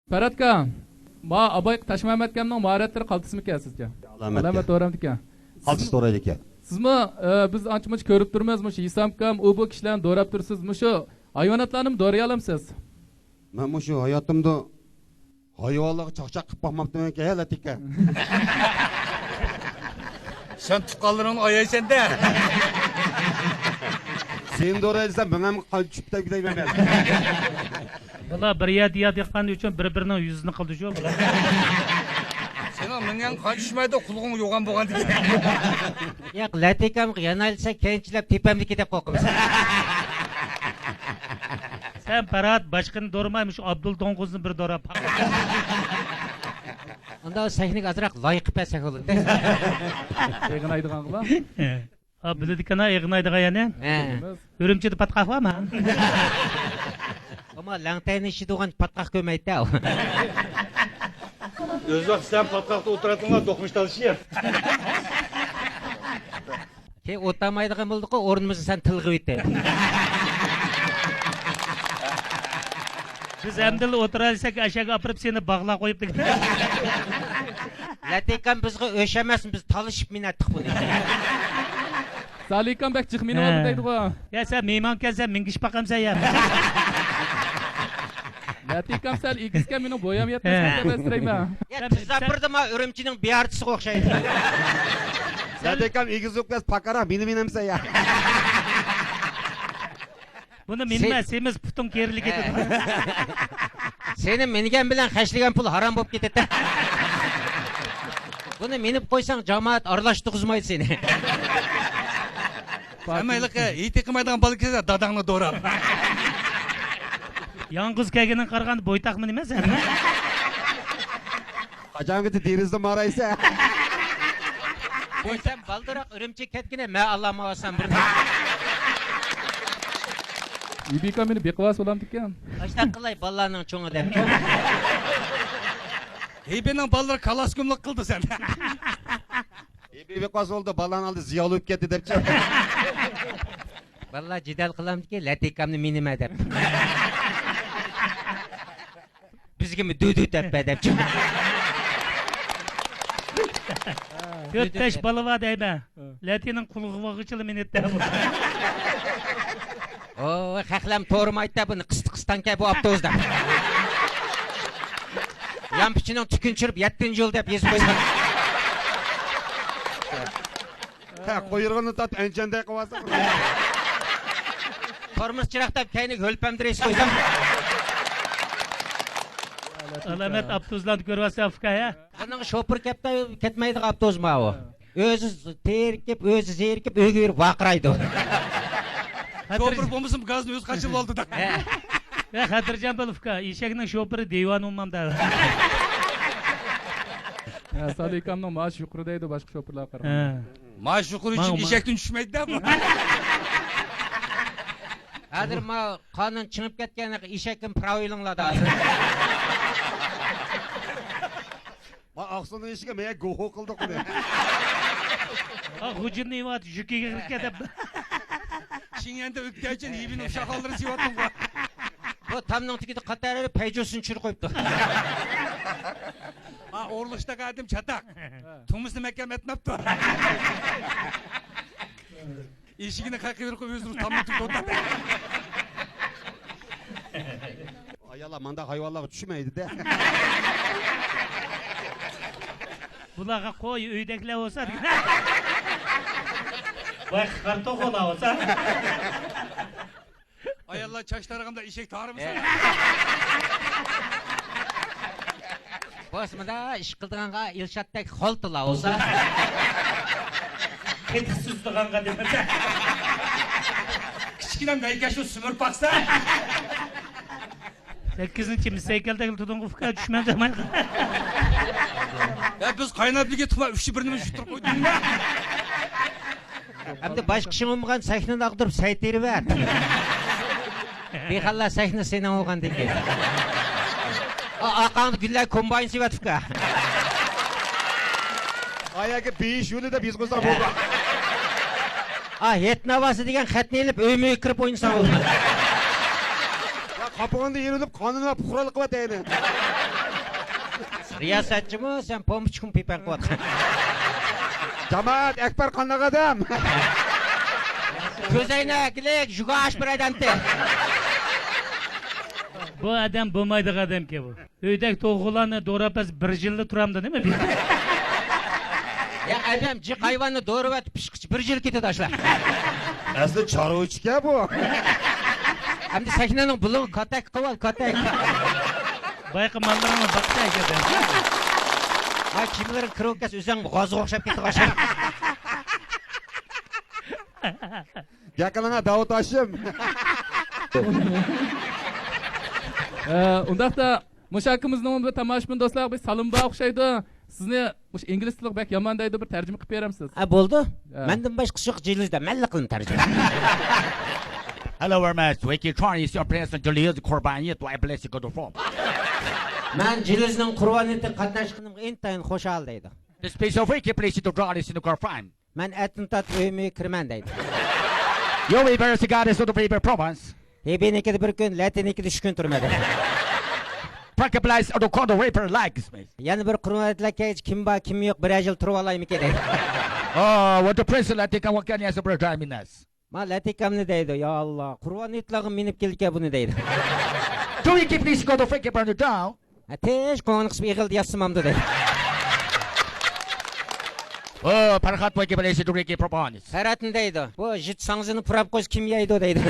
Faratka, ma Abay Taşmamatkanning mahoratlari qaltismi sizga? Alamat to'g'rimi ekan? Qaltis to'g'ri ekan. Sizmi biz ancha-muncha ko'rib turmizmi, shu Isamkam u bu kishilarni do'rab tursizmi, shu hayvonotlarni do'ray olamsiz? Men shu hayotimda hayvonlarga chaqchaq qilib boqmabman ekan, latika. Sen tuqqanlaringni ayaysan-da. Sen do'raysan, men ham tushibda gidayman men. Bular bir yad yiqqan uchun bir-birining yuzini qildi-ku bular. Sening menga qanchishmaydi, qulog'ing yo'g'an bo'lgan degan. Yo'q, latikam yanalsa kenchilab tepamniki deb qo'rqamiz. Sen Barat boshqani do'rmaymish, Abdul To'ng'izni bir do'rab. Unda sahnaga azroq loyiq qilsak bo'ladi. Yig'naydiganlar. Ha, biladikana yig'naydigan yana. Urumchida patqaq bormi? Ama langtayni ishidgan patqaq ko'maydi. O'z vaqt sen patqaqda o'tiratinglar, do'qmishtalishib. Ke o'tamaydigan bo'ldi-ku, o'rnimizni sen tilg'ib etdi. Biz hamdil o'tiralsak, ashaga apirib seni bog'lab qo'yib degan. Latikam bizga o'shamasmi, biz talishib minatdik buni. Salikam bek chiqmini oldi deydi-ku. Ya sen mehmon kelsan, mingish baqamsan ya. Latikam sal ikizga meni bo'yam yetmasdan deb estirayman. Ya tizapirdim Urumchining biyarchisiga o'xshaydi. Latikam igizuklas pakara meni-menimsa ya. Buni minma, semiz putun kerilib ketadi. Seni mingan bilan xashligan pul harom bo'lib ketadi. Buni minib qo'ysang, jamoat aralashtirmaydi seni. Hammayliqqa eti qilmaydigan bola kelsa, dadangni do'rab. Yolg'iz kelganing qaraganda bo'ytaqmi nima sen? Qachongacha derizda maraysa. Qo'ysam baldiroq Urumchi ketgina, men Allohga bir. Ibika meni bequvas bo'lamdi ekan. Ashta qilay balalarning cho'ngi deb. Eybening balalar kalaskumlik qildi sen. Bequvas oldu, balani oldi, ziyoli bo'lib ketdi debchi. Vallahi jidal qilamdiki, latikamni minima deb. Bizgimi dudu debba debchi. To'rttash bola bor deyman. Latining qulg'ig'ichili minetda bu. O, xaqlam to'g'rimaydi buni qistan-qistan bu avtobusda. Lampichining tukunchirib 7-yo'l deb yezib qo'ygan. Ha, qo'yirg'ini tat anjanday qilsa. Tormoz chiroqdab kaynik o'lpamdireys qo'ydim. Alamat avtobuslarni ko'ryapsan Fukaya. Buning shopir ketmaydigan avtobus ma u. O'zi terkib, o'zi zerikib, uyga yurib vaqiraydi. Şoför bo'lmasam gazni o'z qachib oldi-da. Xotirjam bo'l Fuka, eshakning shofiri devon ummamda. Salikamning maoshi yuqori deydi, boshqa shofirlar qarab. Maash yuqori uchun eshakdan tushmaydi-da bu. Hozir ma qonun chiqib ketganiga eshakning pravilinglarda. Ma oqsonning eshiga menga go'ho qildik buni. Ha, hujunni vat jukiga kirib ketib. Şinyanda öpke için ibini uşaqalları sivatın bu. Bu tamның tikidi qatarı payjosun çürü qo'yibdi. Ha, orluşta qadim çatak. Tumusni mekam etmepti. Eşigini qaqi verib qo'yib o'zini tamның tikdi o'tadi. Ayala manda hayvonlarga tushmaydi-da. Bularga qo'y uydagilar bo'lsa. Vay kartok ola olsa. Ay Allah çaşlarımda eşek tarı mısın? Bosmada ish qildiğanga Ilshatdek xoltila olsa. Ketiksiz durğanga demese. Kichkinam nayga shu sumurib baqsa. 8-misaykeldagi tudungu Fuka tushmadi men. Ya biz qaynab ketib, üçü birini tuturib qo'ydik. Hamda boshqa ishing bo'lmagan sahnani ag'dirib saytiri ver. Bexalla sahna seni olgandek. Aqandı güllər kombayn sivat Fuka. Ayaga 5 yo'li deb yozg'izlar bo'ldi. Het navasi degan xatni elib uyimga kirib o'ynasa bo'ldi. Ya qapog'ini yerilib qonunga puqralik qilyapti endi. Riyosatchimi, sen pomchkum pipan qilyapsan. Jamoat Akbar qanaqa odam? Ko'zoynaklik, jugash bir odamda. Bu adam bo'lmaydigan odamki bu. Uydagi to'g'ularni do'rapaz 1 yilda turamdi, nima bu? Ya adam jiq hayvonni do'rib atib pishqich 1 yil ketadi ashlar. Asli chorvochka bu. Hamda Sakinaning bulug'i katak qilib, katak. Bayqa manlarni baqta ekan. Ha kimlarning kronkasi o'zing g'ozga o'xshab ketdi ashlar. Yaqinına Davut Hashim. Undaqda mushakimizning bir tomoshabin do'stlar biz Salimba o'xshaydi. Sizni mush ingliz tili bek yomon deydi, bir tarjima qilib beramsiz. Ha bo'ldi. Mendan boshqa yo'q jilizda malla qilib tarjima. Hello, Hermes. Wiki Tron is your president. Julius Corbani. Do I bless you go to form? Men jilizning qurboniyatida qatnashganimga intayin xo'shal deydi. The space of Wiki place to draw this in the Corfine. Men attentat uyumiga kirman deydi. You will bear cigar is to the paper province. Hebenikida bir kun, latinikida 3 kun turmadi. Practicalize or the corner raper likes me. Yana bir qurboniyatlar kim bor, kim yo'q, bir yil turib olaymikin deydi. Oh, what the president I think I want as a brother minus. Men latikamni deydi. Ya Alloh, qurboniyatlarga minib kelgan buni deydi. Do we keep this go to fake burn it down? Ateş qo'ng'in qisib yig'ildi yassamamdi deydi. Oh, Parhat Wiki place to Ricky propones. Hayratni deydi. Bu jit sangzini purab qo'yish kim yeydi deydi.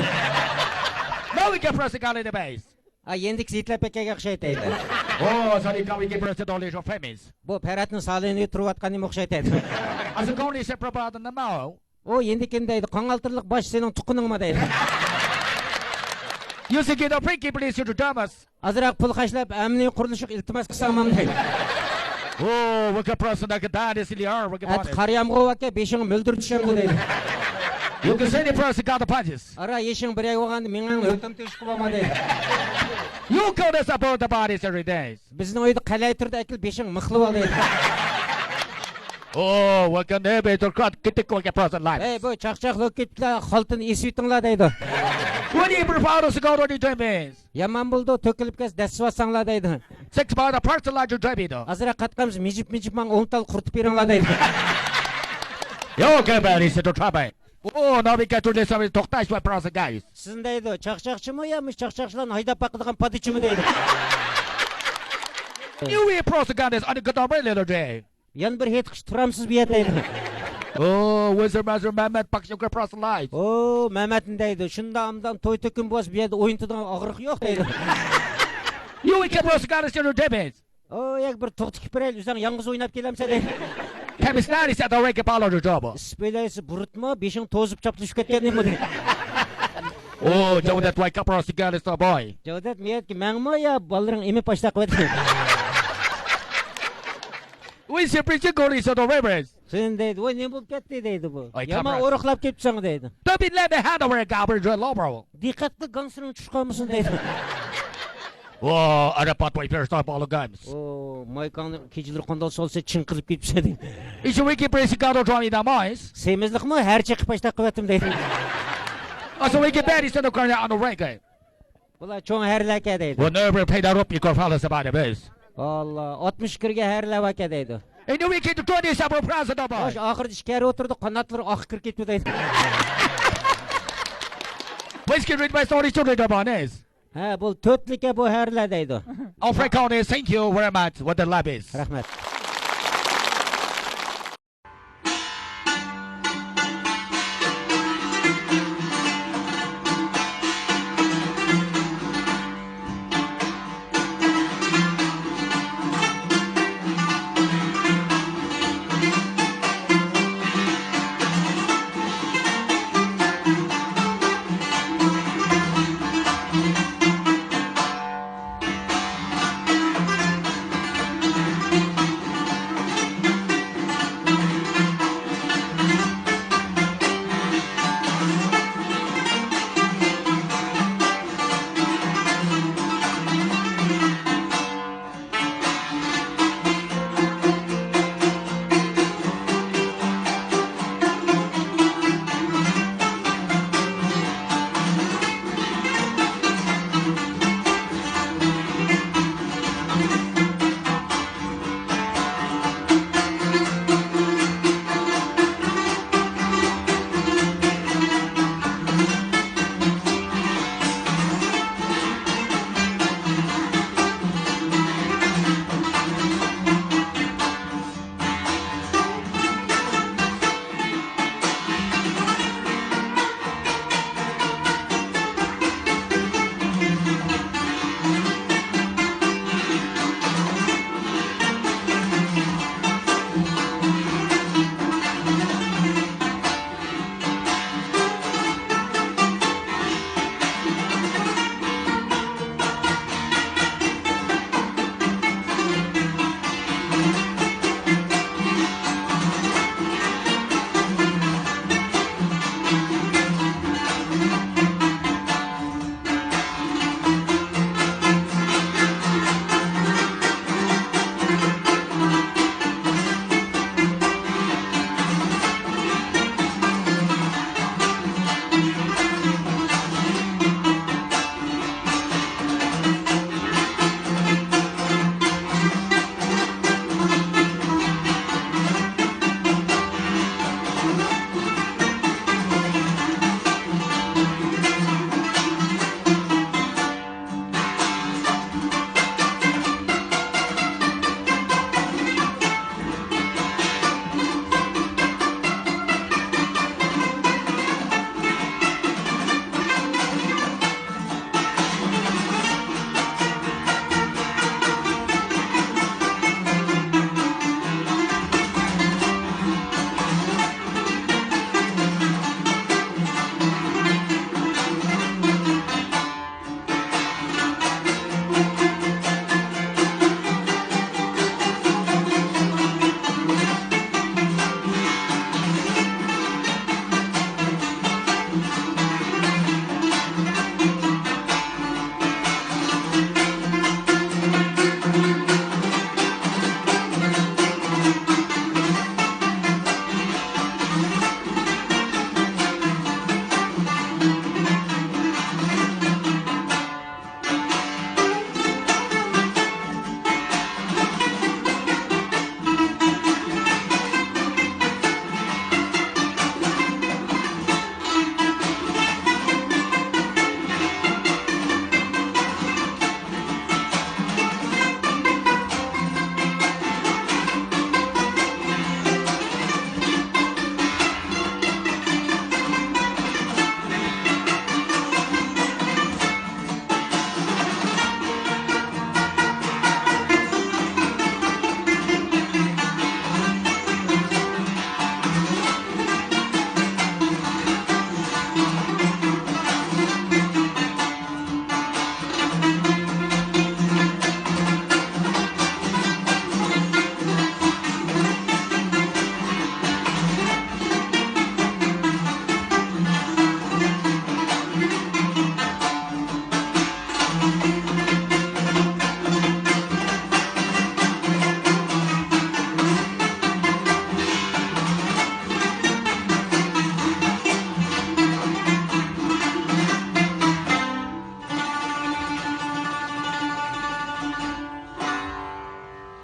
Now we get press the in the base. Ha yendik zitlab pekaga o'xshaydi deydi. Oh, sorry, can we get press the knowledge of famous? Bu Hayratning salini turayotganim o'xshaydi deydi. As a goni se propaganda in the mouth. O yendikin deydi. Qongaltirlik bosh sening tuquningmi deydi. You should get a freaky place to Damas. Azroq pul xashlab amniy qurilishga iltimos qilsamam deydi. Oh, we can press the dad is in the air. We can At qaryamg'o aka beshing muldir tushamdi deydi. You can say the press got the punches. Ara yeshing bir ay bo'lganda menga o'tim tesh qilma deydi. You call us about the bodies every day. Bizning uyda qalay turdi akil beshing mixlib ol deydi. Oh, we can never to cut get the cook person life. Ey bu chaqchaqlik ketlar xoltini esitinglar deydi. What do you prefer to go to the dreams? Yomon bo'ldi, to'kilib kes dastvasanglar deydi. Six by the person like you dream it. Azroq qatqamiz mijib man 10 tal quritib beringlar deydi. You can bury it to trouble. Oh, now we get to this with to'xtash by person guys. Sizin deydi, chaqchaqchimi yo'mi chaqchaqchilarni haydab baqadigan padichimi deydi. You we person guys on the guitar little day. Yan bir hetqish turamsiz bu yerda deydi. Oh, Wizard Master Mehmet Pak Sugar person life. O, Mehmet'in deydi. Shunda amdan to'y to'kin bo'z bu yerda o'yintidan og'riq yo'q deydi. You we can person guys to the dreams. O, yak bir to'xtikib beraylik, o'zing yolg'iz o'ynab kelamsa deydi. Chemistry is at the rank Apollo the job. Ispelaysi burutma, beshing to'zib chopishib ketganingmi deydi. Oh, Joe that white couple of girl is the boy. Javdat miyatki, mangma ya bolaring imi pashta qo'ydi. We should preach the goalies of the rivers. Sen deydi, "Voy, nima bo'lib ketdi?" deydi bu. Ay, Yomon kamera. o'roqlab ketibsan deydi. Don't be let me hand over a garbage to Lobro. Diqqat qil, gangsirning tushqanmisan deydi. Oh, other pot way first up all the guns. O, Moykangning kechilir qondol solsa chinqilib ketibsan deydi. Is a wiki praise God to draw me the mice. Semizlikmi? Har chiqib pashta qilyaptim deydi. Also, we get bad instead of going on the reggae. Bular cho'ng harlaka deydi. We'll never pay that up, you can fellas about the biz. Allah, 60 kirga harlab aka deydi. And the weekend to 20 several president of Bosh oxirida ichkari o'tirdi, qanotlari oq kirib ketdi deydi. Let's get rid of my story to the bonnes. Ha, bu to'rtlikka bu harla deydi. Alfred County, thank you very much. What the lab is. Rahmat.